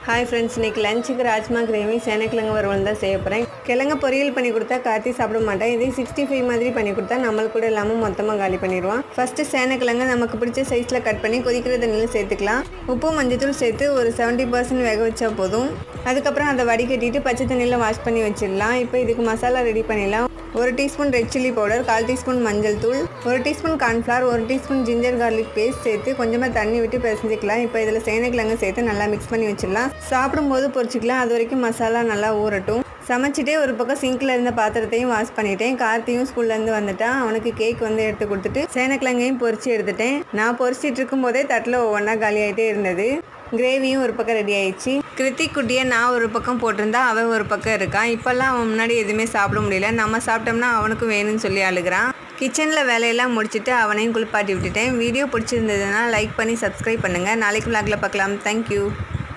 Hi friends, இன்றைக்கி லஞ்சுக்கு rajma gravy சேனக்கிழங்கு வறுவல் தான் செய்ய போகிறேன். கிழங்கு பொரியல் பண்ணி கொடுத்தா கார்த்தி சாப்பிட மாட்டேன். இதே 65 மாதிரி பண்ணி கொடுத்தா நம்மளுக்கு கூட இல்லாமல் மொத்தமாக காலி பண்ணிடுவான். ஃபஸ்ட்டு சேனக்கிழங்கு நமக்கு பிடிச்ச சைஸில் கட் பண்ணி கொதிக்கிற தண்ணியில் சேர்த்துக்கலாம். உப்பு மஞ்சத்தூள் சேர்த்து ஒரு 70% வேக வச்சா போதும். அதுக்கப்புறம் அதை வடிகட்டிட்டு பச்சை தண்ணியில் வாஷ் பண்ணி வச்சிடலாம். இப்போ இதுக்கு மசாலா ரெடி பண்ணிடலாம். 1 teaspoon red chilli powder, 1/4 teaspoon மஞ்சள் தூள், 1 teaspoon cornflour, 1 teaspoon ginger garlic paste சேர்த்து கொஞ்சமாக தண்ணி விட்டு பிசைஞ்சிக்கலாம். இப்போ இதில் சேனக்கிழங்கு சேர்த்து நல்லா மிக்ஸ் பண்ணி வச்சிடலாம். சாப்பிடும்போது பொரிச்சிக்கலாம். அது வரைக்கும் மசாலா நல்லா ஊறட்டும். சமைச்சிட்டே ஒரு பக்கம் சிங்கில் இருந்த பாத்திரத்தையும் வாஷ் பண்ணிட்டேன். கார்த்தியும் ஸ்கூல்லேருந்து வந்துட்டான். அவனுக்கு கேக் எடுத்து கொடுத்துட்டு சேனக்கிழங்கையும் பொரிச்சு எடுத்துட்டேன். நான் பொரிச்சிட்டு இருக்கும் போதே தட்டில் ஒவ்வொன்றா காலி ஆகிட்டே இருந்தது. கிரேவியும் ஒரு பக்கம் ரெடி ஆயிடுச்சு. கிருத்திக் குட்டியை நான் ஒரு பக்கம் போட்டிருந்தா அவன் ஒரு பக்கம் இருக்கான். இப்போல்லாம் அவன் முன்னாடி எதுவுமே சாப்பிட முடியல. நம்ம சாப்பிட்டோம்னா அவனுக்கும் வேணும்னு சொல்லி அழுகிறான். கிச்சனில் வேலையெல்லாம் முடிச்சுட்டு அவனையும் குளிப்பாட்டி விட்டுட்டேன். வீடியோ பிடிச்சிருந்ததுன்னா லைக் பண்ணி சப்ஸ்கிரைப் பண்ணுங்கள். நாளைக்கு vlogல பார்க்கலாம். தேங்க்யூ.